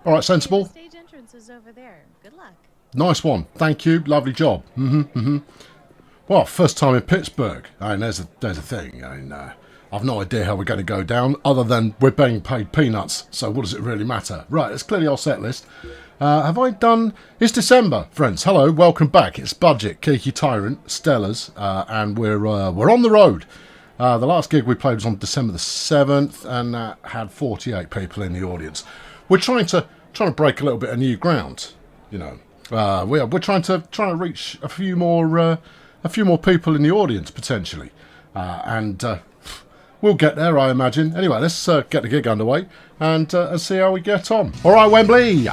All right, sensible. Stage entrance is over there. Good luck. Nice one. Thank you. Lovely job. Well, first time in Pittsburgh. I mean, there's a thing. I mean, I've no idea how we're going to go down, other than we're being paid peanuts. So what does it really matter? Right, let's clear the old set list. Have I done? It's December, friends. Hello, welcome back. It's Budget, Kiki Tyrant, Stellars, and we're on the road. The last gig we played was on December the 7th, and that had 48 people in the audience. We're trying to break a little bit of new ground, you know. We're trying to reach a few more people in the audience potentially, and we'll get there, I imagine. Anyway, let's get the gig underway and see how we get on. All right, Wembley,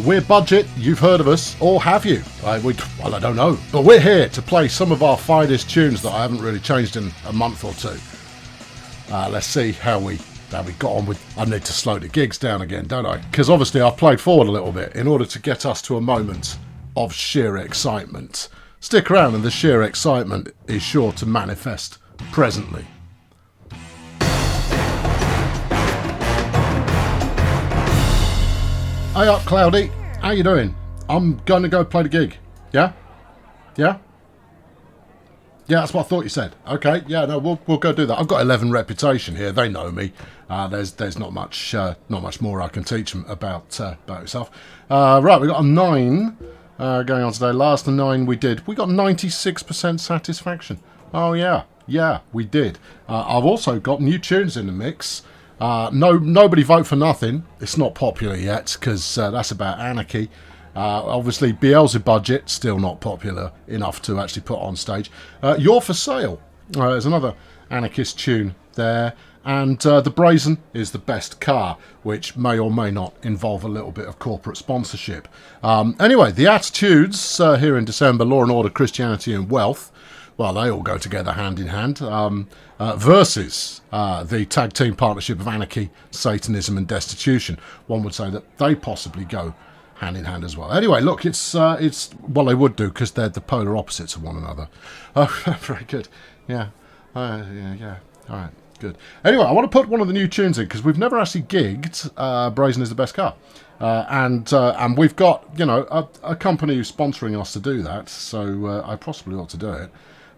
we're Budget. You've heard of us, or have you? Well, I don't know, but we're here to play some of our finest tunes that I haven't really changed in a month or two. Let's see how we got on with. I need to slow the gigs down again, don't I? Because obviously I've played forward a little bit in order to get us to a moment of sheer excitement. Stick around and the sheer excitement is sure to manifest presently. Hey up, Cloudy. How you doing? I'm going to go play the gig. Yeah? Yeah? Yeah, that's what I thought you said. Okay, yeah, no, we'll go do that. I've got 11 reputation here. They know me. There's not much more I can teach them about yourself. Right, we got a 9 going on today. Last 9 we got 96% satisfaction. Oh yeah, we did. I've also got new tunes in the mix. Nobody vote for nothing. It's not popular yet because that's about anarchy. Obviously, Budget still not popular enough to actually put on stage. You're for Sale. There's another anarchist tune there. And The Brazen is the best car, which may or may not involve a little bit of corporate sponsorship. Anyway, the attitudes here in December, Law and Order, Christianity and Wealth, well, they all go together hand in hand. Versus the tag team partnership of anarchy, Satanism and destitution. One would say that they possibly go hand in hand as well. Anyway, look, it's well, they would do because they're the polar opposites of one another. Oh, very good. Yeah. Yeah. All right, good. Anyway, I want to put one of the new tunes in because we've never actually gigged Brazen is the Best Car. And we've got, a company who's sponsoring us to do that, so I possibly ought to do it.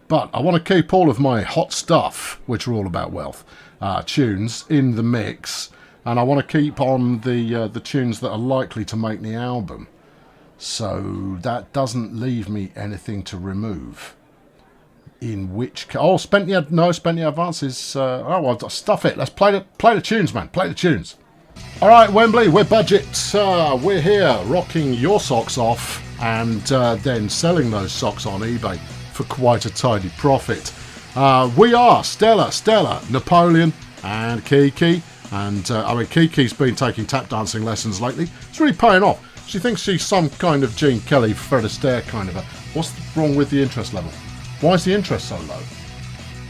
But I want to keep all of my hot stuff, which are all about wealth, tunes in the mix. And I want to keep on the tunes that are likely to make the album. So that doesn't leave me anything to remove. In which... Spent the advances... stuff it. Let's play the tunes, man. Play the tunes. All right, Wembley, we're Budget. We're here rocking your socks off and then selling those socks on eBay for quite a tidy profit. We are Stella, Napoleon and Kiki. And Kiki's been taking tap dancing lessons lately. It's really paying off. She thinks she's some kind of Gene Kelly, Fred Astaire kind of a... What's wrong with the interest level? Why is the interest so low?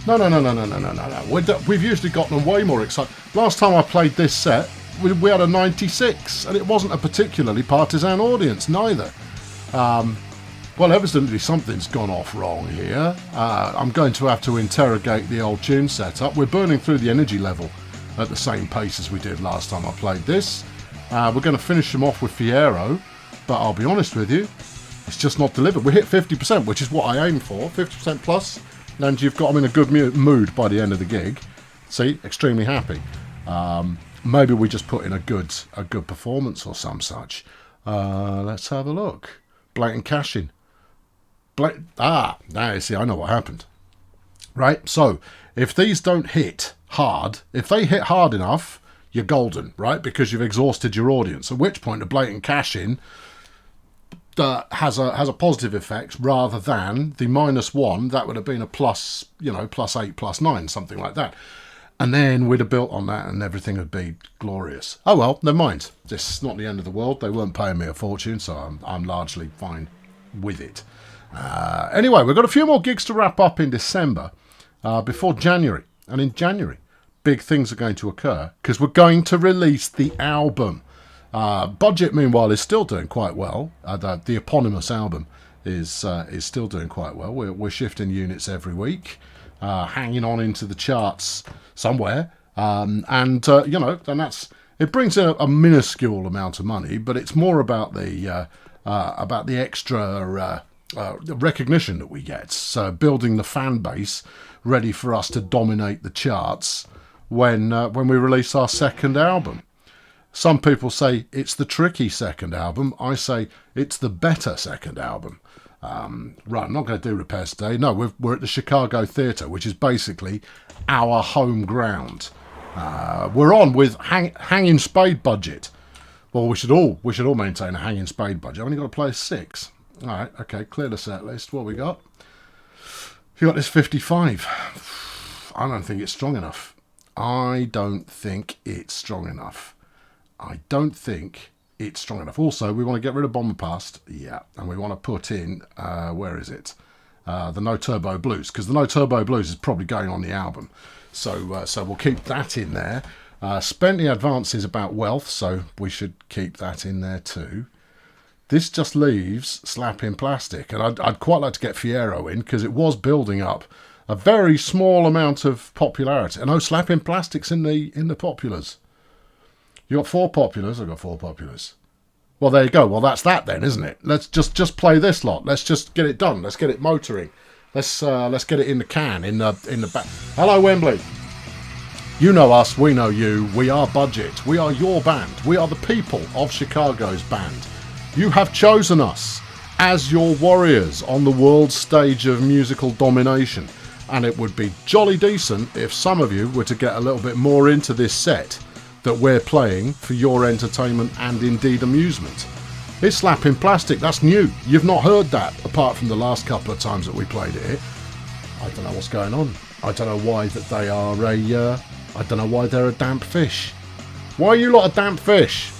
No. We've usually gotten them way more excited. Last time I played this set, we had a 96, and it wasn't a particularly partisan audience, neither. Well, evidently something's gone off wrong here. I'm going to have to interrogate the old tune setup. We're burning through the energy level at the same pace as we did last time I played this. We're going to finish them off with Fiero, but I'll be honest with you, it's just not delivered. We hit 50%, which is what I aim for, 50% plus, and you've got them in a good mood by the end of the gig. See, extremely happy. Maybe we just put in a good performance or some such. Let's have a look. Blatant cashing. Now you see, I know what happened. Right, so if these don't hit hard, if they hit hard enough, you're golden, right? Because you've exhausted your audience. At which point, a blatant cash-in has a positive effect rather than the -1. That would have been a plus, +8, +9, something like that. And then we'd have built on that, and everything would be glorious. Oh well, never mind. This is not the end of the world. They weren't paying me a fortune, so I'm largely fine with it. Anyway, we've got a few more gigs to wrap up in December before January. And in January, big things are going to occur because we're going to release the album. Budget, meanwhile, is still doing quite well. The eponymous album is still doing quite well. We're shifting units every week, hanging on into the charts somewhere. And that's It brings in a minuscule amount of money, but it's more about the extra recognition that we get. So building the fan base ready for us to dominate the charts when we release our second album. Some people say it's the tricky second album. I say it's the better second album. Right, I'm not going to do repairs today. No, we're at the Chicago Theatre, which is basically our home ground. We're on with hanging spade budget. Well, we should all maintain a hanging spade budget. I've only got to play 6. All right, okay, clear the set list. What we got? You got this 55. I don't think it's strong enough. I don't think it's strong enough. Also, we want to get rid of Bomber Past. Yeah, and we want to put in, where is it? The No Turbo Blues, because the No Turbo Blues is probably going on the album. So we'll keep that in there. Spent the advances about wealth, so we should keep that in there too. This just leaves Slap in Plastic, and I'd quite like to get Fiero in, because it was building up a very small amount of popularity. And Slap in Plastic's in the populars. You got 4 populars. I've got 4 populars. Well, there you go. Well, that's that then, isn't it? Let's just play this lot. Let's just get it done. Let's get it motoring. Let's get it in the can, in the back. Hello, Wembley. You know us. We know you. We are Budget. We are your band. We are the people of Chicago's band. You have chosen us as your warriors on the world stage of musical domination. And it would be jolly decent if some of you were to get a little bit more into this set that we're playing for your entertainment and indeed amusement. It's Slap in Plastic. That's new. You've not heard that apart from the last couple of times that we played it here. I don't know what's going on. I don't know why that they are I don't know why they're a damp fish. Why are you lot a damp fish?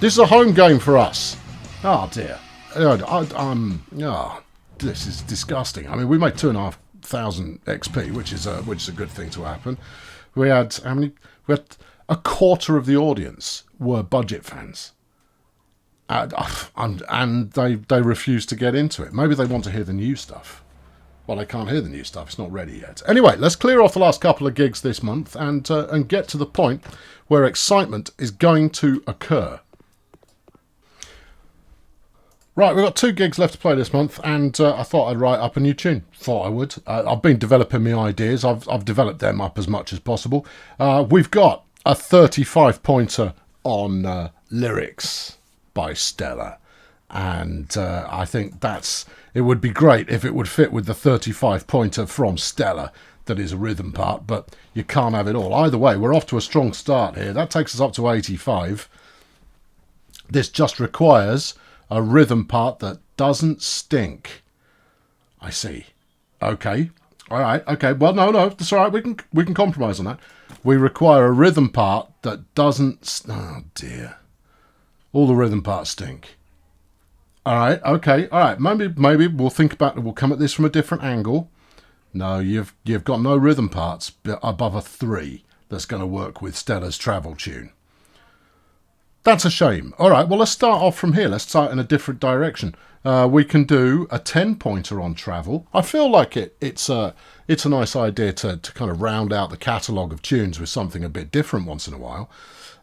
This is a home game for us. Oh dear. This is disgusting. I mean, we made 2,500 XP, which is a good thing to happen. We had how many? We had a quarter of the audience were Budget fans. And they refuse to get into it. Maybe they want to hear the new stuff. Well, they can't hear the new stuff. It's not ready yet. Anyway, let's clear off the last couple of gigs this month and get to the point where excitement is going to occur. Right, we've got 2 gigs left to play this month, and I thought I'd write up a new tune. Thought I would. I've been developing my ideas. I've developed them up as much as possible. We've got a 35-pointer on lyrics by Stella, and I think it would be great if it would fit with the 35-pointer from Stella that is a rhythm part, but you can't have it all. Either way, we're off to a strong start here. That takes us up to 85. This just requires a rhythm part that doesn't stink. I see. Okay. All right. Okay. Well, no, that's all right. We can compromise on that. We require a rhythm part that doesn't. Oh dear. All the rhythm parts stink. All right. Okay. All right. Maybe we'll think about it. We'll come at this from a different angle. No, you've got no rhythm parts above a 3 that's going to work with Stella's travel tune. That's a shame. All right, well, let's start off from here. Let's start in a different direction. We can do a 10-pointer on travel. I feel like it's a nice idea to kind of round out the catalogue of tunes with something a bit different once in a while.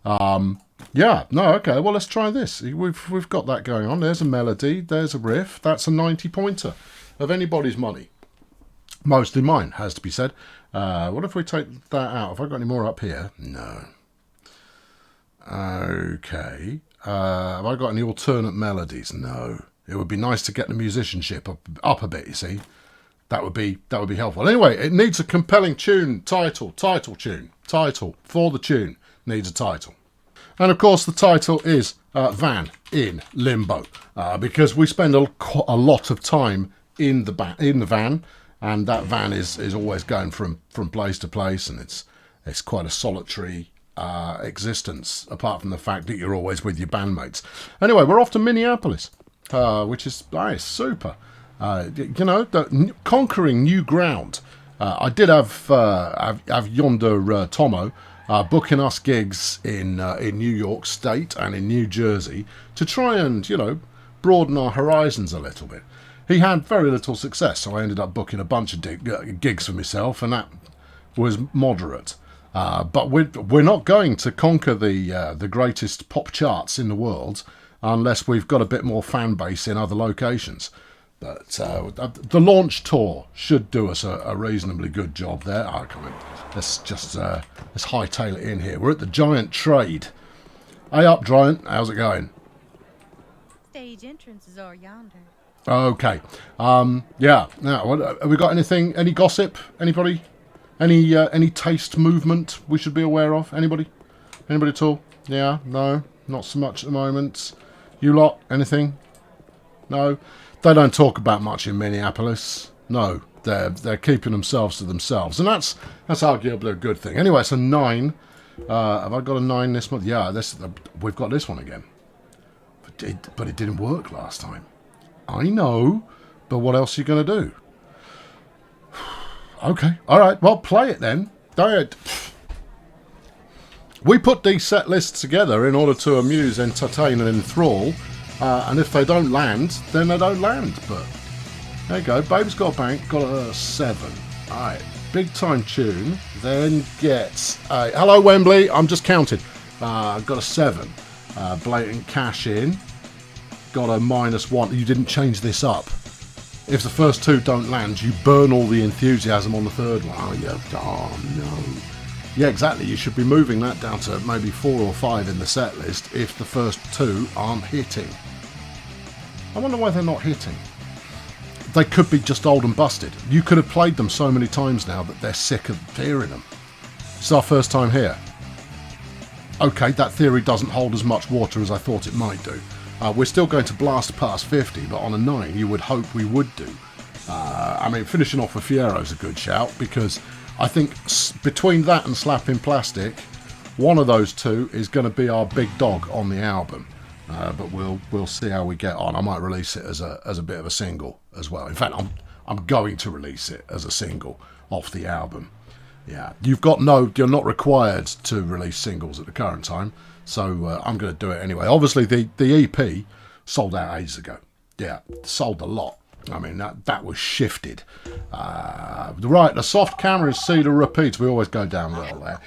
Okay, well, let's try this. We've got that going on. There's a melody, there's a riff. That's a 90-pointer of anybody's money. Mostly mine, has to be said. What if we take that out? Have I got any more up here? No. Okay. Have I got any alternate melodies? No. It would be nice to get the musicianship up a bit, you see. That would be helpful. Anyway, it needs a compelling tune, title for the tune needs a title. And of course the title is Van in Limbo, because we spend a lot of time in the van, and that van is always going from place to place, and it's quite a solitary existence, apart from the fact that you're always with your bandmates. Anyway, we're off to Minneapolis, which is super. Conquering new ground. I did have Yonder Tomo booking us gigs in New York State and in New Jersey to try and broaden our horizons a little bit. He had very little success, so I ended up booking a bunch of gigs for myself, and that was moderate. But we're not going to conquer the greatest pop charts in the world unless we've got a bit more fan base in other locations. But the launch tour should do us a reasonably good job there. Let's just let's hightail it in here. We're at the Giant Trade. Hey up, Giant. How's it going? Stage entrances are yonder. Okay. Yeah. Now, have we got anything? Any gossip? Anybody? Any taste movement we should be aware of? Anybody? Anybody at all? Yeah. No. Not so much at the moment. You lot? Anything? No. They don't talk about much in Minneapolis. No. They're keeping themselves to themselves, and that's arguably a good thing. Anyway, it's a 9. Have I got a 9 this month? Yeah. We've got this one again. But it didn't work last time. I know, but what else are you going to do? Okay, all right, well, play it then. We put these set lists together in order to amuse, entertain, and enthrall, and if they don't land, then they don't land. But there you go, Babe's Got a Bank, got a 7. All right, big time tune, then gets a... Hello, Wembley, I'm just counting. Got a 7. Blatant cash in. Got a -1. You didn't change this up. If the first 2 don't land, you burn all the enthusiasm on the third one. Oh no. Yeah, exactly. You should be moving that down to maybe 4 or 5 in the set list if the first 2 aren't hitting. I wonder why they're not hitting. They could be just old and busted. You could have played them so many times now that they're sick of hearing them. It's our first time here. Okay, that theory doesn't hold as much water as I thought it might do. We're still going to blast past 50, but on a 9 you would hope we would do. I mean, finishing off with Fiero's a good shout, because I think between that and Slapping Plastic, one of those 2 is going to be our big dog on the album. But we'll see how we get on. I might release it as a bit of a single as well. In fact, I'm going to release it as a single off the album. Yeah, you're not required to release singles at the current time. So I'm going to do it anyway. Obviously, the EP sold out ages ago. Yeah, sold a lot. I mean, that was shifted. Right, the soft cameras see the repeats. We always go down well there.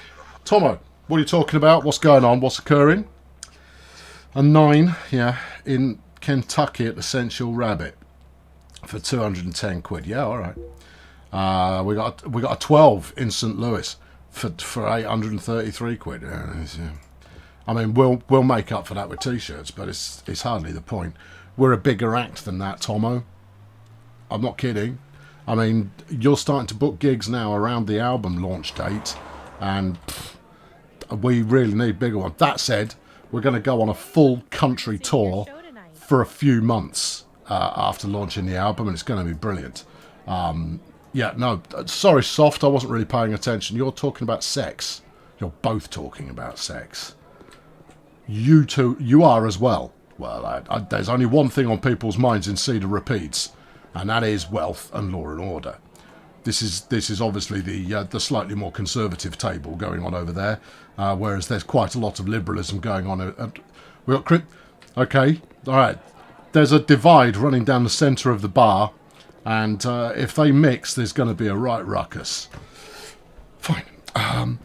Tomo, what are you talking about? What's going on? What's occurring? A 9, yeah, in Kentucky at the Sensual Rabbit for 210 quid. Yeah, all right. We got a 12 in St. Louis for 833 quid. Yeah. I mean, we'll make up for that with t-shirts, but it's hardly the point. We're a bigger act than that, Tomo. I'm not kidding. I mean, you're starting to book gigs now around the album launch date, and we really need bigger ones. That said, we're going to go on a full country tour for a few months after launching the album, and it's going to be brilliant. Yeah, no, sorry, Soft, I wasn't really paying attention. You're talking about sex. You're both talking about sex. You two, you are as well. Well, there's only one thing on people's minds in Cedar Repeats, and that is wealth and law and order. This is obviously the slightly more conservative table going on over there, whereas there's quite a lot of liberalism going on. We got okay, all right. There's a divide running down the centre of the bar, and if they mix, there's going to be a right ruckus. Fine.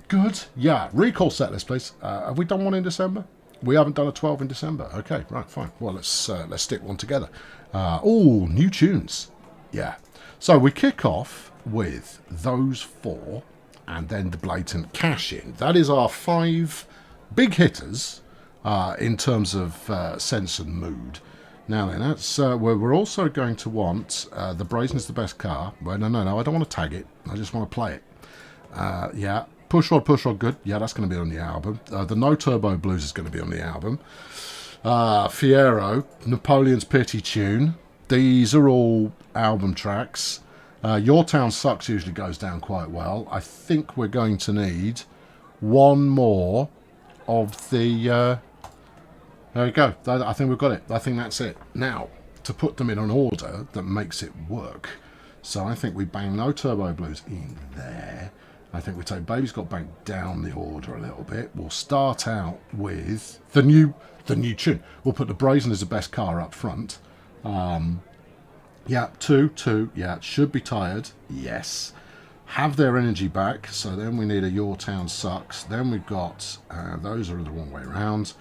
Good. Yeah. Recall setlist, please. Have we done one in December? We haven't done a 12 in December. Okay, right, fine. Well, let's stick one together. Oh, new tunes. Yeah. So we kick off with those 4, and then the blatant cash in. That is our 5 big hitters in terms of sense and mood. Now then, that's where we're also going to want the Brazen is the best car. Well, no, I don't want to tag it. I just want to play it. Yeah. Push Rod, good. Yeah, that's going to be on the album. The No Turbo Blues is going to be on the album. Fiero, Napoleon's Pity Tune. These are all album tracks. Your Town Sucks usually goes down quite well. I think we're going to need one more of the... there we go. I think we've got it. I think that's it. Now, to put them in an order that makes it work. So I think we bang No Turbo Blues in there. I think we take Baby's Got Bank down the order a little bit. We'll start out with the new tune. We'll put the Brazen is the best car up front. Yeah, 2. Yeah, should be tired. Yes. have their energy back. So then we need a Your Town Sucks. Then we've got, those are the wrong way around.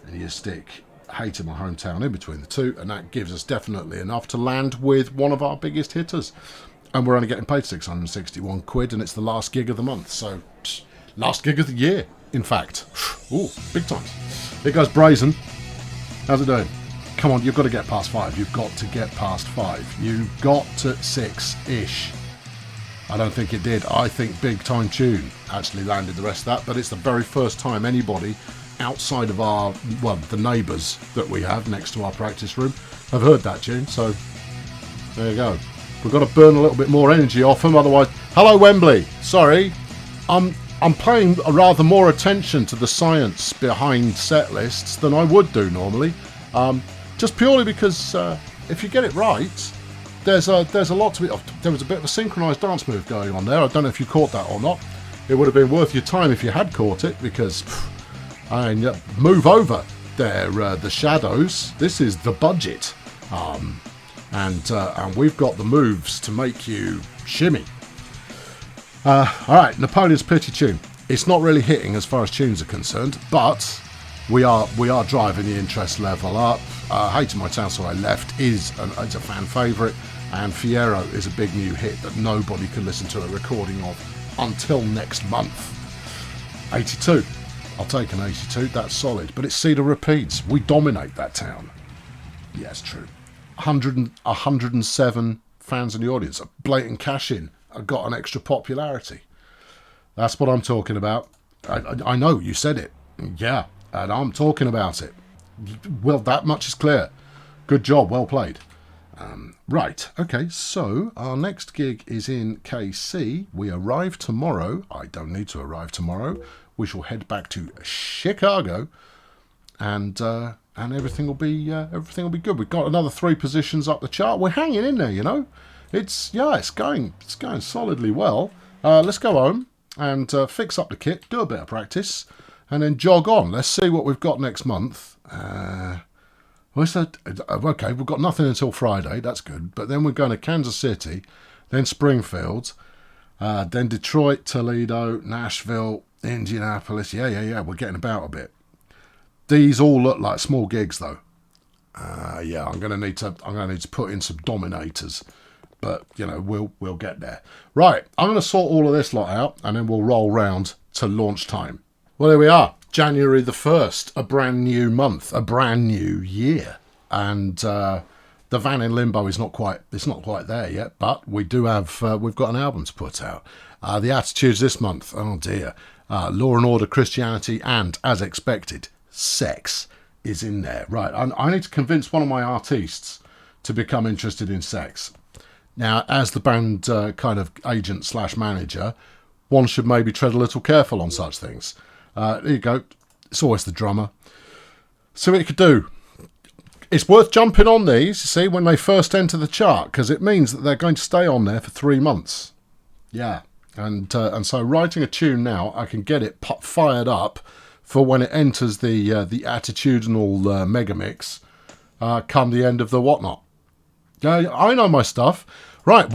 And you stick Hate in My Hometown in between the two. And that gives us definitely enough to land with one of our biggest hitters. And we're only getting paid 661 quid, and it's the last gig of the month. So, last gig of the year, in fact. Ooh, big time. Here goes Brazen. How's it doing? Come on, you've got to get past 5. You've got to get past 5. You got to 6-ish. I don't think it did. I think Big Time Tune actually landed the rest of that, but it's the very first time anybody outside of our, well, the neighbours that we have next to our practice room have heard that tune. So, there you go. We've got to burn a little bit more energy off them, otherwise... Hello, Wembley. Sorry. I'm paying a rather more attention to the science behind set lists than I would do normally. Just purely because if you get it right, there's a lot to it. There was a bit of a synchronised dance move going on there. I don't know if you caught that or not. It would have been worth your time if you had caught it, because I mean, move over there, the shadows. This is the budget. And we've got the moves to make you shimmy. Alright, Napoleon's Pity Tune. It's not really hitting as far as tunes are concerned, but we are driving the interest level up. Hating My Town So I Left it's a fan favourite, and Fiero is a big new hit that nobody can listen to a recording of until next month. 82. I'll take an 82, that's solid. But it's Cedar Repeats. We dominate that town. Yes, true. 107 fans in the audience. A blatant cash-in. I got an extra popularity. That's what I'm talking about. I know, you said it. Yeah, and I'm talking about it. Well, that much is clear. Good job, well played. Right, okay, so our next gig is in KC. We arrive tomorrow. I don't need to arrive tomorrow. We shall head back to Chicago, and everything will be good. We've got another 3 positions up the chart. We're hanging in there, you know. It's going solidly well. Let's go home and fix up the kit, do a bit of practice, and then jog on. Let's see what we've got next month. Okay, we've got nothing until Friday. That's good. But then we're going to Kansas City, then Springfield, then Detroit, Toledo, Nashville, Indianapolis. Yeah. We're getting about a bit. These all look like small gigs, though. I'm going to need to put in some dominators, but you know we'll get there. Right, I'm going to sort all of this lot out, and then we'll roll round to launch time. Well, there we are. January the 1st, a brand new month, a brand new year, and the Van in Limbo is not quite there yet, but we do have we've got an album to put out. The attitudes this month, oh dear, Law and Order, Christianity, and as expected, sex is in there. Right, I need to convince one of my artists to become interested in sex. Now, as the band kind of agent / manager, one should maybe tread a little careful on such things. There you go. It's always the drummer. See what you could do. It's worth jumping on these, you see, when they first enter the chart, because it means that they're going to stay on there for 3 months. Yeah. And so writing a tune now, I can get it fired up for when it enters the attitudinal mega mix come the end of the whatnot. I know my stuff. Right,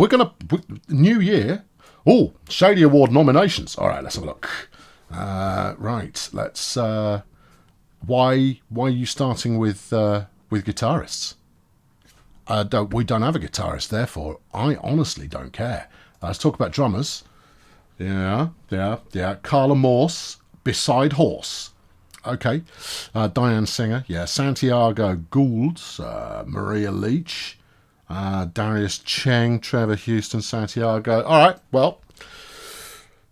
new year. Oh, Shady Award nominations. All right, let's have a look. Right, let's. Why are you starting with guitarists? We don't have a guitarist, therefore I honestly don't care. Let's talk about drummers. Yeah. Carla Morse, Beside Horse. Okay. Diane Singer. Yeah. Santiago Gould. Maria Leach. Darius Cheng. Trevor Houston. Santiago. All right. Well,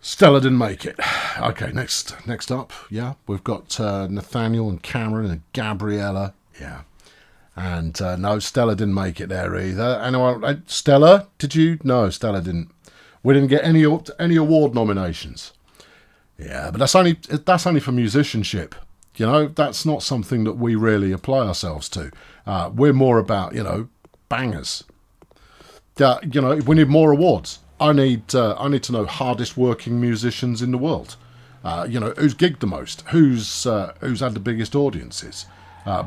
Stella didn't make it. Okay. Next up. Yeah. We've got Nathaniel and Cameron and Gabriella. Yeah. And no, Stella didn't make it there either. Anyone? Stella? Did you? No, Stella didn't. We didn't get any award nominations. Yeah, but that's only for musicianship. You know, that's not something that we really apply ourselves to. We're more about, bangers. We need more awards. I need to know hardest working musicians in the world. Who's gigged the most, who's had the biggest audiences.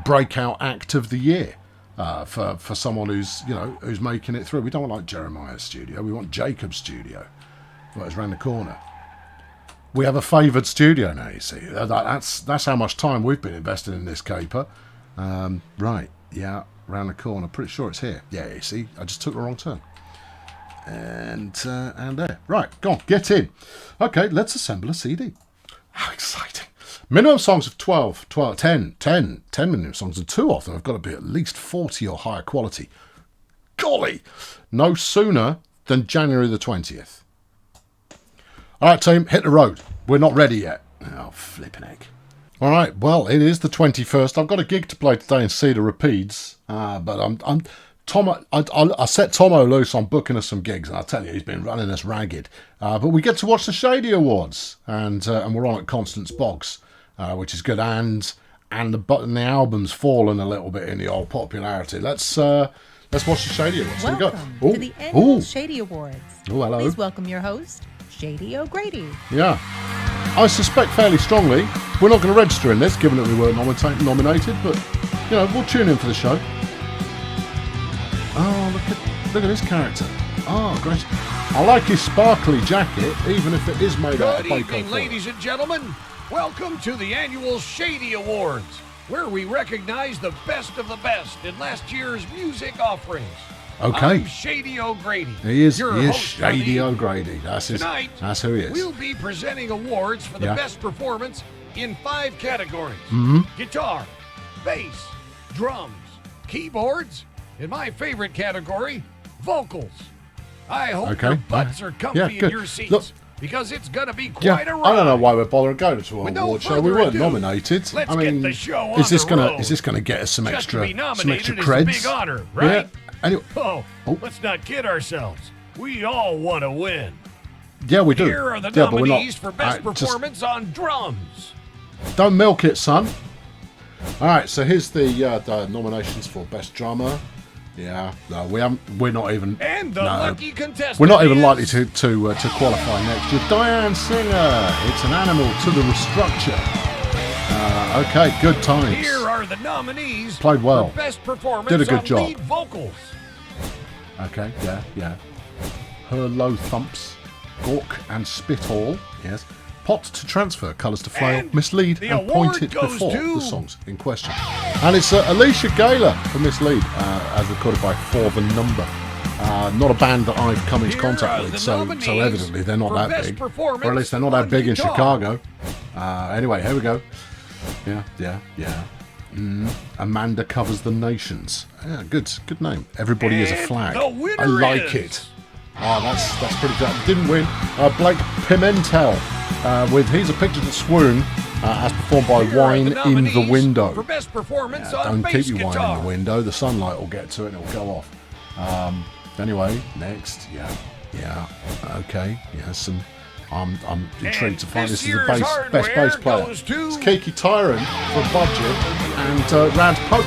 Breakout act of the year for someone who's making it through. We don't want like Jeremiah's studio. We want Jacob's studio. Well, it's around the corner. We have a favoured studio now, you see. That's how much time we've been investing in this caper. Right, yeah, round the corner. Pretty sure it's here. Yeah, you see, I just took the wrong turn. And there. Right, go on, get in. Okay, let's assemble a CD. How exciting. Minimum songs of 10 minimum songs, and 2 of them have got to be at least 40 or higher quality. Golly! No sooner than January the 20th. All right, team, hit the road. We're not ready yet. Oh, flipping heck. All right, well, it is the 21st. I've got a gig to play today in Cedar Rapids, but I set Tomo loose on booking us some gigs, and I tell you, he's been running us ragged. But we get to watch the Shady Awards, and we're on at Constance Boggs, which is good, and the album's fallen a little bit in the old popularity. Let's watch the Shady Awards. Welcome to the annual Shady Awards. Oh, hello. Please welcome your host, Shady O'Grady. Yeah. I suspect fairly strongly we're not going to register in this, given that we weren't nominated, but, you know, we'll tune in for the show. Oh, look at this character. Oh, great. I like his sparkly jacket, even if it is made out of paper. Good evening, ladies and gentlemen. Welcome to the annual Shady Awards, where we recognize the best of the best in last year's music offerings. Okay. I'm Shady O'Grady. He is host Shady O'Grady. That's who he is. We'll be presenting awards for the best performance in 5 categories. Mm-hmm. Guitar, bass, drums, keyboards, and my favorite category, vocals. I hope your butts are comfy in your seats. Look, because it's going to be quite a ride. I don't know why we're bothering going to an award show. We weren't nominated. Let's get the show on is this going to get us some extra creds? Is a big honor, right? Yeah. Anyway, let's not kid ourselves. We all want to win. Yeah, we do. Here are the nominees for best performance on drums. Don't milk it, son. All right, so here's the nominations for best drummer. Yeah, no, we're not even. And the lucky contestant. We're not even likely to qualify next year. Diane Singer. It's an animal to the restructure. Okay, good times. Here are the nominees. Played well. For best performance. Did a good job. Lead vocals. Okay, yeah. Her low thumps, gawk and spit all. Yes. Pot to transfer, colours to flail, and mislead and point it before the songs in question. And it's Alicia Gaylor for Mislead, as recorded by For the Number. Not a band that I've come into contact with, so evidently they're not that big. Or at least they're not that big in Chicago. Anyway, here we go. Yeah. Amanda Covers the Nations. Yeah, good name. Everybody is a flag. I like it. Oh, that's pretty good. Didn't win. Blake Pimentel with He's a Picture to Swoon, as performed by Wine in the Window. For best performance don't keep your wine in the window. The sunlight will get to it and it'll go off. Anyway, next. Yeah. Okay. Yeah, I'm intrigued to find this is the best bass player. It's Kiki Tyrant for Budget and Rad Pope.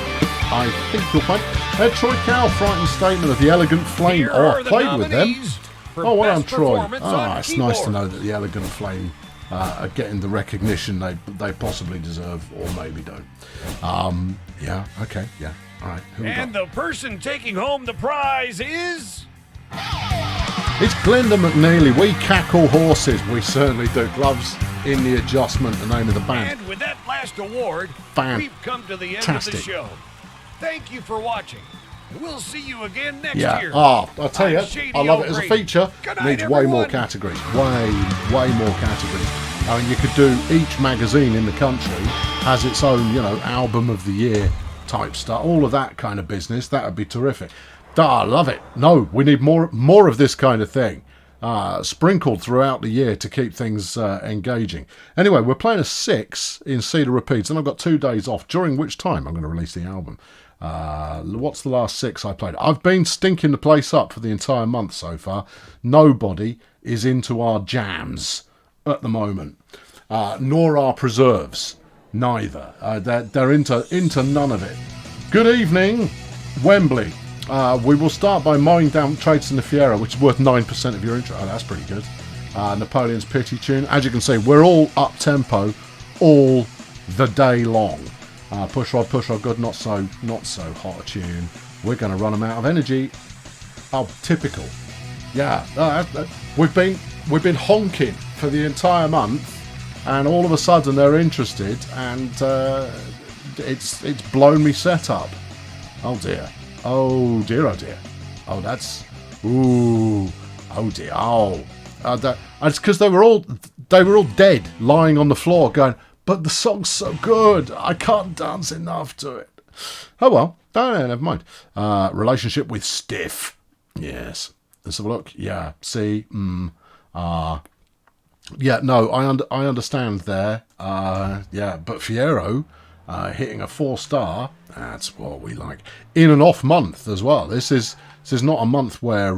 I think you'll find. Troy Cow, Frightened Statement of the Elegant Flame. I played with them. Well done, Troy. It's nice to know that the Elegant Flame are getting the recognition they possibly deserve, or maybe don't. Okay. All right. And the person taking home the prize is. It's Glinda McNeely. We cackle horses. We certainly do. Gloves in the adjustment, the name of the band. And with that last award, we've come to the end of the show. Thank you for watching. We'll see you again next year. I'll tell you, I love it as a feature. Needs way more categories. Way more categories. I mean, you could do each magazine in the country has its own, album of the year type stuff. All of that kind of business. That would be terrific. I love it. No, we need more of this kind of thing. Sprinkled throughout the year to keep things engaging. Anyway, we're playing a 6 in Cedar Rapids, and I've got 2 days off, during which time I'm going to release the album. What's the last 6 I played? I've been stinking the place up for the entire month so far. Nobody is into our jams at the moment, nor our preserves. Neither. They're into none of it. Good evening, Wembley. We will start by mowing down Trades in the Fiera, which is worth 9% of your intro. Oh, that's pretty good. Napoleon's Pity Tune. As you can see, we're all up tempo all the day long. Push Rod, good, not so hot a tune. We're going to run them out of energy. Oh, typical. Yeah, we've been honking for the entire month, and all of a sudden they're interested, and it's blown me set up. Oh dear. Oh dear. Oh dear. Oh, that's. Ooh. Oh dear. Oh. It's because they were all dead, lying on the floor, going, but the song's so good, I can't dance enough to it. Oh well, no, never mind. Relationship with Stiff. Yes. Let's have a look. Yeah. See. Yeah. No, I understand there. Yeah. But Fiero, hitting a 4-star. That's what we like. In an off month as well. This is not a month where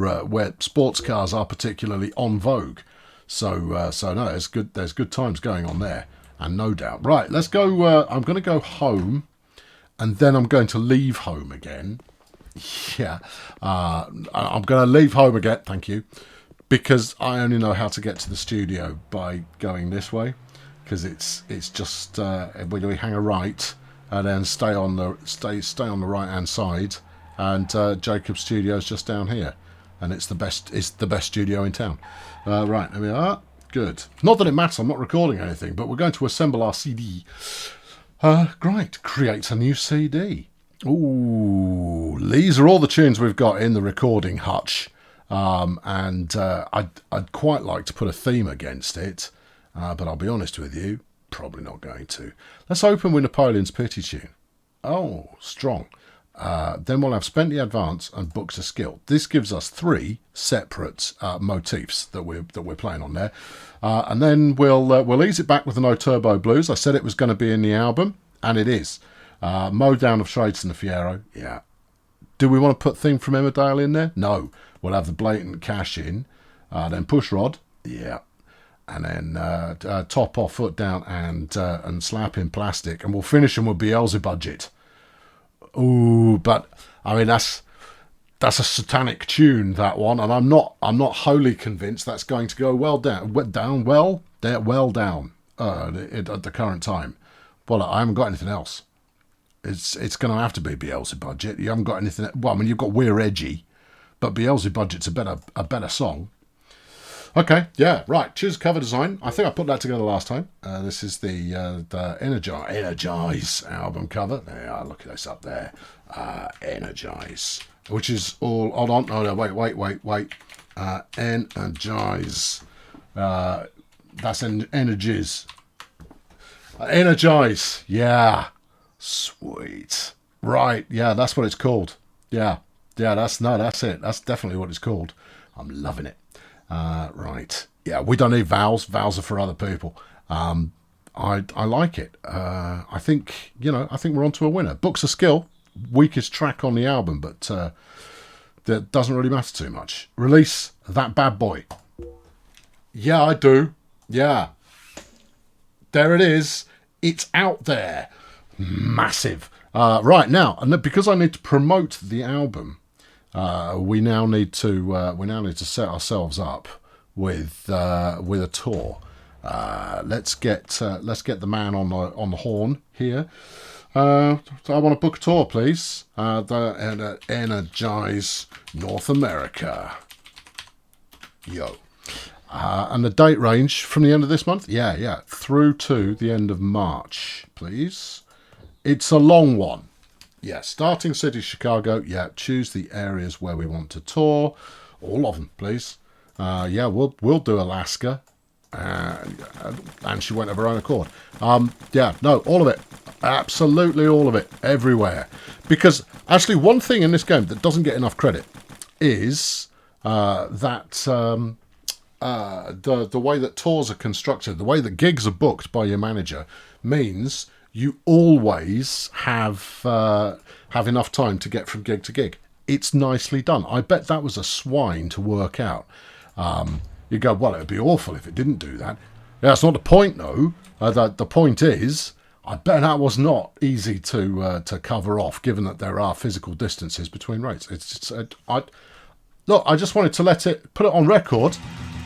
sports cars are particularly en vogue. So no, there's good times going on there, and no doubt. Right, let's go. I'm going to go home, and then I'm going to leave home again. Yeah, I'm going to leave home again. Thank you, because I only know how to get to the studio by going this way, because it's just we hang a right and then stay on the right hand side, and Jacob's studio is just down here, and it's the best studio in town. Right, there we are. Good. Not that it matters, I'm not recording anything, but we're going to assemble our CD. Great. Create a new CD. Ooh, these are all the tunes we've got in the recording hutch. And I'd quite like to put a theme against it, but I'll be honest with you, probably not going to. Let's open with Napoleon's Pity Tune. Oh, strong. Then we'll have Spent the Advance and Books of Skill. This gives us 3 separate motifs that we're playing on there, and then we'll ease it back with the No Turbo Blues. I said it was going to be in the album, and it is. Mode Down of Shades and the Fiero. Yeah. Do we want to put Theme from Emmerdale in there? No. We'll have the Blatant Cash in, then Push Rod. Yeah. And then Top Off, Foot Down, and Slap in Plastic, and we'll finish them with Beelzebudget. Ooh, but I mean that's a satanic tune, that one, and I'm not wholly convinced that's going to go well down at the current time. Well, I haven't got anything else. It's going to have to be Beelzebudget. You haven't got anything. Well, I mean, you've got We're Edgy, but Beelzebudget's a better song. Okay, yeah, right. Choose cover design. I think I put that together last time. This is the Energize album cover. Yeah, look at this up there. Energize, which is all. Hold on, no, wait. Energize. That's energies. Energize. Yeah, sweet. Right. Yeah, that's what it's called. Yeah. That's it. That's definitely what it's called. I'm loving it. Right. Yeah, we don't need vowels. Vowels are for other people. I like it. I think we're on to a winner. Books of Skill, weakest track on the album, but that doesn't really matter too much. Release That Bad Boy. Yeah, I do. Yeah. There it is. It's out there. Massive. Right now, and because I need to promote the album, we now need to set ourselves up with a tour. Let's get the man on the horn here. I want to book a tour, please. Energize North America. Yo. And the date range from the end of this month? Yeah, through to the end of March, please. It's a long one. Yeah, starting city Chicago. Yeah, choose the areas where we want to tour. All of them, please. Yeah, we'll do Alaska. And she went of her own accord. Yeah, no, all of it. Absolutely all of it. Everywhere. Because actually one thing in this game that doesn't get enough credit is that the way that tours are constructed, the way that gigs are booked by your manager, means you always have enough time to get from gig to gig. It's nicely done. I bet that was a swine to work out. You go, well, it would be awful if it didn't do that. Yeah, that's not the point, though. The point is, I bet that was not easy to cover off, given that there are physical distances between rates. I just wanted to put it on record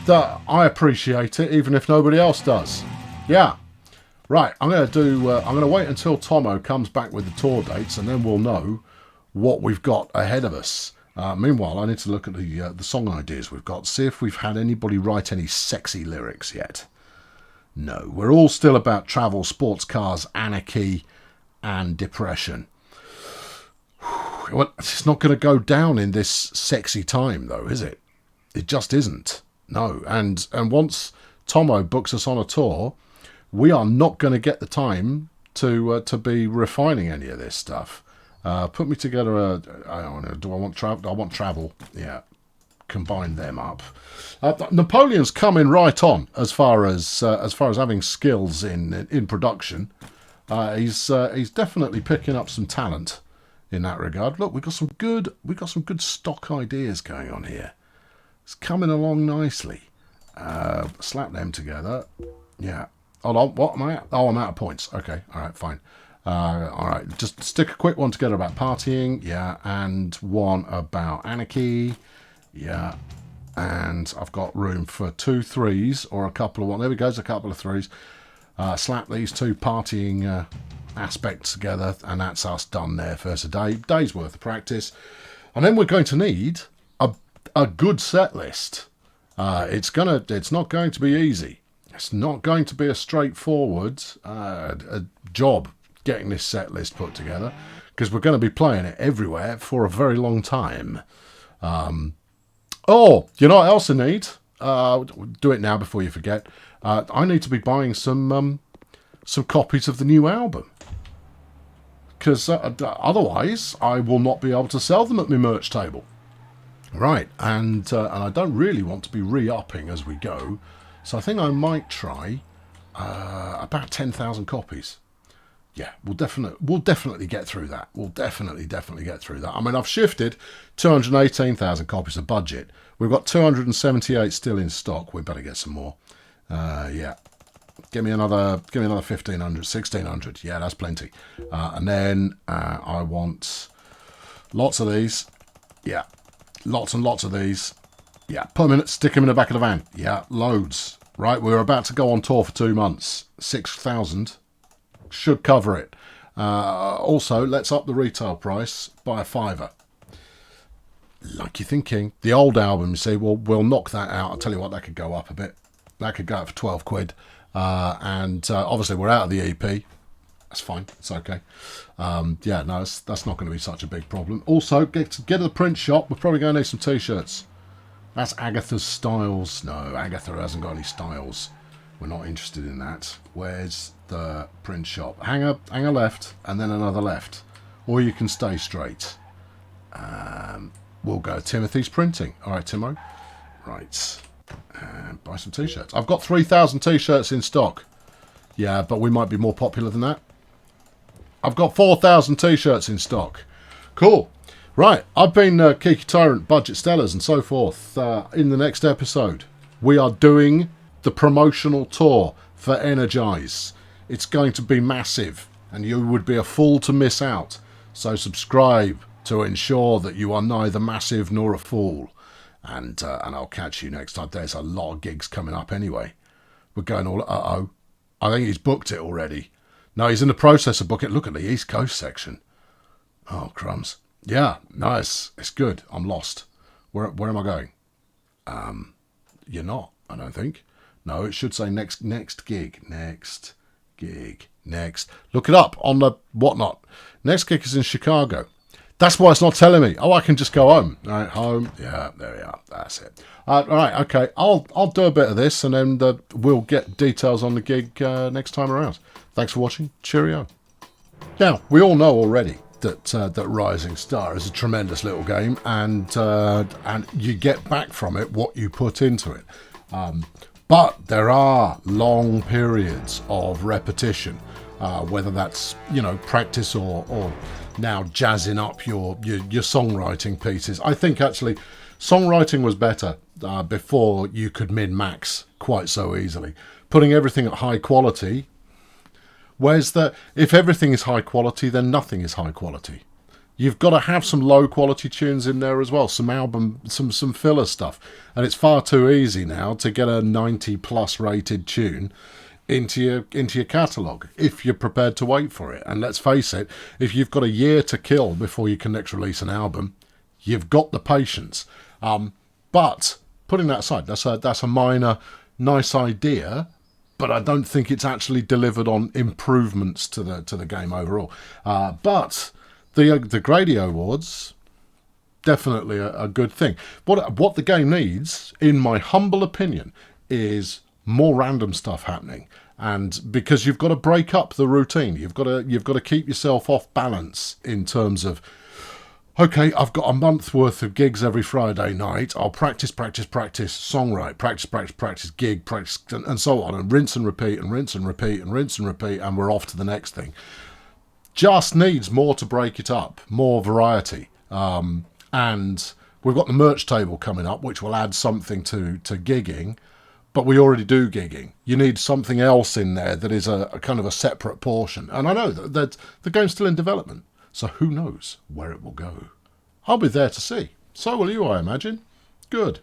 that I appreciate it, even if nobody else does. Yeah. Right, I'm going to wait until Tomo comes back with the tour dates, and then we'll know what we've got ahead of us. Meanwhile, I need to look at the song ideas we've got, see if we've had anybody write any sexy lyrics yet. No, we're all still about travel, sports cars, anarchy, and depression. Well, it's not going to go down in this sexy time, though, is it? It just isn't. No, and once Tomo books us on a tour, we are not going to get the time to be refining any of this stuff. Put me together I don't know, do I want travel? I want travel. Yeah, combine them up. Napoleon's coming right on as far as having skills in production. He's definitely picking up some talent in that regard. Look, we've got some good stock ideas going on here. It's coming along nicely. Slap them together. Yeah. Hold on. What am I at? Oh, I'm out of points. Okay. All right. Fine. All right. Just stick a quick one together about partying. Yeah. And one about anarchy. Yeah. And I've got room for 2 3s or a couple of one. There we go. There's a couple of 3s. Slap these 2 partying aspects together, and that's us done there for today. Day's worth of practice. And then we're going to need a good set list. It's not going to be easy. It's not going to be a straightforward a job getting this set list put together, because we're going to be playing it everywhere for a very long time. Oh, you know what else I need? Do it now before you forget. I need to be buying some copies of the new album, because otherwise I will not be able to sell them at my merch table. Right, and I don't really want to be re-upping as we go, so I think I might try about 10,000 copies. Yeah, we'll definitely get through that. We'll definitely get through that. I mean, I've shifted 218,000 copies of budget. We've got 278 still in stock. We better get some more. Yeah, give me another 1,500, 1,600. Yeah, that's plenty. And then I want lots of these. Yeah. Lots and lots of these. Yeah, per minute, stick them in the back of the van. Yeah, loads. Right, we're about to go on tour for 2 months. 6,000 should cover it. Also, let's up the retail price by a £5. Like you're thinking. The old album, you see, we'll knock that out. I'll tell you what, that could go up a bit. That could go up for 12 quid. And obviously, we're out of the EP. That's fine. It's okay. Yeah, no, that's not going to be such a big problem. Also, get to the print shop. We're probably going to need some T-shirts. That's Agatha's styles. No, Agatha hasn't got any styles. We're not interested in that. Where's the print shop? Hang a left, and then another left. Or you can stay straight. We'll go Timothy's Printing. All right, Timo. Right. And buy some T-shirts. I've got 3,000 T-shirts in stock. Yeah, but we might be more popular than that. I've got 4,000 T-shirts in stock. Cool. Right, I've been Kiki Tyrant, Budget Stellars and so forth. In the next episode, we are doing the promotional tour for Energize. It's going to be massive, and you would be a fool to miss out. So subscribe to ensure that you are neither massive nor a fool. And I'll catch you next time. There's a lot of gigs coming up anyway. We're going all... Uh-oh. I think he's booked it already. No, he's in the process of booking it. Look at the East Coast section. Oh, crumbs. Yeah, nice. It's good. I'm lost. Where am I going? You're not, I don't think. No, it should say next gig. Next gig. Next. Look it up on the whatnot. Next gig is in Chicago. That's why it's not telling me. Oh, I can just go home. All right, home. Yeah, there we are. That's it. All right, okay. I'll do a bit of this, and then we'll get details on the gig next time around. Thanks for watching. Cheerio. Now, we all know already that Rising Star is a tremendous little game, and you get back from it what you put into it. But there are long periods of repetition, whether that's practice or now jazzing up your songwriting pieces. I think actually songwriting was better before you could min-max quite so easily. Putting everything at high quality. Whereas if everything is high quality, then nothing is high quality. You've got to have some low quality tunes in there as well, some filler stuff. And it's far too easy now to get a 90 plus rated tune into your catalogue if you're prepared to wait for it. And let's face it, if you've got a year to kill before you can next release an album, You've got the patience. But putting that aside, that's a minor, nice idea, but I don't think it's actually delivered on improvements to the game overall. But the Grady Awards, definitely a good thing. What the game needs, in my humble opinion, is more random stuff happening. And because you've got to break up the routine, you've got to keep yourself off balance in terms of, okay, I've got a month worth of gigs every Friday night. I'll practice, songwrite, practice, gig, practice, and so on, and rinse and repeat, and rinse and repeat, and rinse and repeat, and we're off to the next thing. Just needs more to break it up, more variety. And we've got the merch table coming up, which will add something to gigging, but we already do gigging. You need something else in there that is a kind of a separate portion. And I know that the game's still in development, so who knows where it will go. I'll be there to see. So will you, I imagine. Good.